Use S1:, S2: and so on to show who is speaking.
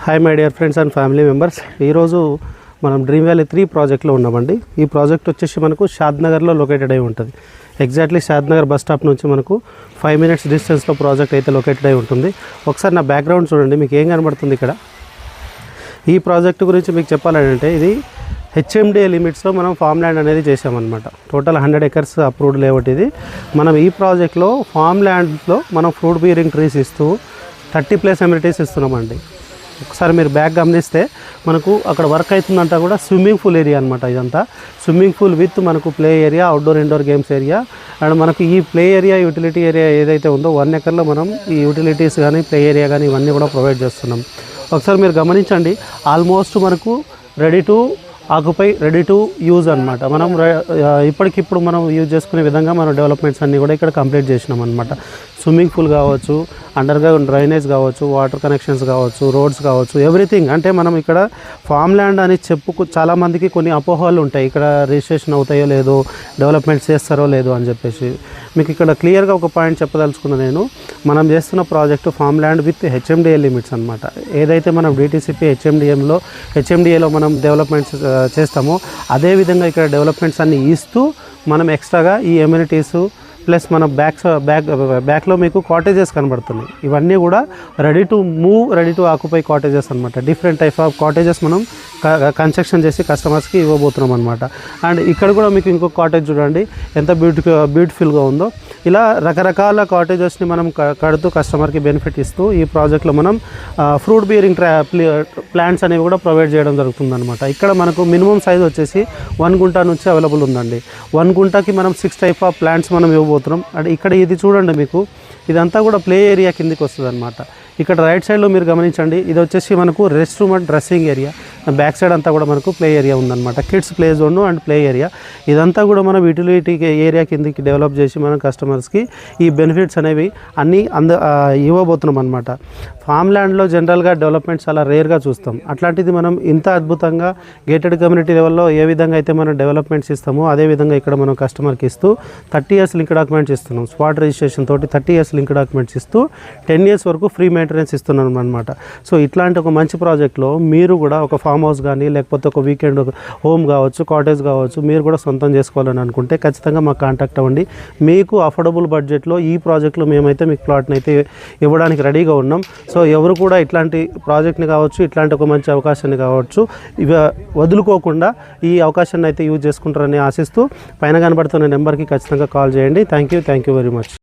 S1: Hi my dear friends and family members, ఈరోజు మనం dream valley 3 ప్రాజెక్ట్లో ఉన్నామండి. ఈ ప్రాజెక్ట్ వచ్చేసి మనకు షాద్నగర్లో లొకేటెడ్ అయి ఉంటుంది. ఎగ్జాక్ట్లీ షాద్నగర్ బస్ స్టాప్ నుంచి మనకు 5 minutes డిస్టెన్స్లో ప్రాజెక్ట్ అయితే లొకేటెడ్ అయి ఉంటుంది. ఒకసారి నా బ్యాక్గ్రౌండ్ చూడండి, మీకు ఏం కనబడుతుంది ఇక్కడ. ఈ ప్రాజెక్ట్ గురించి మీకు చెప్పాలంటే ఇది హెచ్ఎండిఏ లిమిట్స్లో మనం ఫామ్ ల్యాండ్ అనేది చేసామన్నమాట. టోటల్ 100 acres అప్రూవ్డ్ లేఅవుట్ ఇది. మనం ఈ ప్రాజెక్ట్లో ఫామ్ ల్యాండ్లో మనం ఫ్రూట్ బీరింగ్ ట్రీస్ ఇస్తూ 30+ అమ్యూనిటీస్ ఇస్తున్నామండి. ఒకసారి మీరు బ్యాక్ గమనిస్తే మనకు అక్కడ వర్క్ అవుతుందంతా కూడా స్విమ్మింగ్ పూల్ ఏరియా అనమాట. ఇదంతా స్విమ్మింగ్ పూల్ విత్ మనకు play area, outdoor indoor games area. And మనకు ఈ ప్లే ఏరియా, యూటిలిటీ ఏరియా ఏదైతే ఉందో 1 acreలో మనం ఈ యూటిలిటీస్ కానీ ప్లే ఏరియా కానీ ఇవన్నీ కూడా ప్రొవైడ్ చేస్తున్నాం. ఒకసారి మీరు గమనించండి, ఆల్మోస్ట్ మనకు ready to occupy, ready to use అనమాట. మనం ఇప్పటికిప్పుడు మనం యూజ్ చేసుకునే విధంగా మనం డెవలప్మెంట్స్ అన్నీ కూడా ఇక్కడ కంప్లీట్ చేసినాం అనమాట. స్విమ్మింగ్ పూల్ కావచ్చు, అండర్ గ్రౌండ్ డ్రైనేజ్ కావచ్చు, వాటర్ కనెక్షన్స్ కావచ్చు, రోడ్స్ కావచ్చు, ఎవ్రీథింగ్. అంటే మనం ఇక్కడ ఫామ్ ల్యాండ్ అని చాలామందికి కొన్ని అపోహలు ఉంటాయి, ఇక్కడ రిజిస్ట్రేషన్ అవుతాయో లేదో, డెవలప్మెంట్స్ చేస్తారో లేదో అని చెప్పేసి. మీకు ఇక్కడ క్లియర్గా ఒక పాయింట్ చెప్పదలుచుకున్నా నేను. మనం చేస్తున్న project farm land with HMDA limits అనమాట. ఏదైతే మనం డిటీసీపీ హెచ్ఎండిఏలో మనం డెవలప్మెంట్స్ చేస్తామో అదేవిధంగా ఇక్కడ డెవలప్మెంట్స్ అన్నీ ఇస్తూ మనం ఎక్స్ట్రాగా ఈ ఎమ్యూనిటీసు ప్లస్ మన బ్యాక్లో మీకు కాటేజెస్ కనబడుతున్నాయి. ఇవన్నీ కూడా ready to move, ready to occupy cottages అనమాట. డిఫరెంట్ టైప్ ఆఫ్ కాటేజెస్ మనం కన్స్ట్రక్షన్ చేసి కస్టమర్స్కి ఇవ్వబోతున్నాం అనమాట. అండ్ ఇక్కడ కూడా మీకు ఇంకొక కాటేజ్ చూడండి ఎంత బ్యూటిఫుల్గా ఉందో. ఇలా రకరకాల కాటేజెస్ని మనం కడుతూ కస్టమర్కి బెనిఫిట్ ఇస్తూ ఈ ప్రాజెక్ట్లో మనం ఫ్రూట్ బీరింగ్ ప్లాంట్స్ అనేవి కూడా ప్రొవైడ్ చేయడం జరుగుతుందన్నమాట. ఇక్కడ మనకు మినిమం సైజ్ వచ్చేసి 1 గుంట నుంచి అవైలబుల్ ఉందండి. 1 గుంటకి మనం 6 type ఆఫ్ ప్లాంట్స్ మనం ఇవ్వబోతున్నాం. అండ్ ఇక్కడ ఇది చూడండి, మీకు ఇదంతా కూడా ప్లే ఏరియా కిందికి వస్తుంది అనమాట. ఇక్కడ రైట్ సైడ్లో మీరు గమనించండి, ఇది వచ్చేసి మనకు rest room and dressing area. Back side అంతా కూడా మనకు ప్లే ఏరియా ఉందన్నమాట. Kids play zone and play area. ఇదంతా కూడా మనం యూటిలిటీ ఏరియా కిందికి డెవలప్ చేసి మనం కస్టమర్స్కి ఈ బెనిఫిట్స్ అనేవి అన్నీ ఇవ్వబోతున్నాం అనమాట. ఫామ్ ల్యాండ్లో జనరల్గా డెవలప్మెంట్స్ చాలా రేర్గా చూస్తాం. అట్లాంటిది మనం ఇంత అద్భుతంగా గేటెడ్ కమ్యూనిటీ లెవెల్లో ఏ విధంగా అయితే మనం డెవలప్మెంట్స్ ఇస్తామో అదేవిధంగా ఇక్కడ మనం కస్టమర్కి ఇస్తూ 30 years లింక్ డాక్యుమెంట్స్ ఇస్తున్నాం. స్పాట్ రిజిస్ట్రేషన్ తోటి 30 years లింక్ డాక్యుమెంట్స్ ఇస్తూ 10 years వరకు ఫ్రీ మెయింటెనెన్స్ ఇస్తున్నాం అనమాట. సో ఇట్లాంటి ఒక మంచి ప్రాజెక్ట్లో మీరు కూడా ఒక ఫామ్ హౌస్ కానీ లేకపోతే ఒక వీకెండ్ హోమ్ కావచ్చు, కాటేజ్ కావచ్చు, మీరు కూడా సొంతం చేసుకోవాలని అనుకుంటే ఖచ్చితంగా మాకు కాంటాక్ట్ అవ్వండి. మీకు అఫోర్డబుల్ బడ్జెట్లో ఈ ప్రాజెక్ట్లో మేమైతే మీకు ప్లాట్ని అయితే ఇవ్వడానికి రెడీగా ఉన్నాం. సో ఎవరు కూడా ఇట్లాంటి ప్రాజెక్ట్ని కావచ్చు, ఇట్లాంటి ఒక మంచి అవకాశాన్ని కావచ్చు వదులుకోకుండా ఈ అవకాశాన్ని అయితే యూజ్ చేసుకుంటారని ఆశిస్తూ పైన కనబడుతున్న నెంబర్కి ఖచ్చితంగా కాల్ చేయండి. Thank you very much.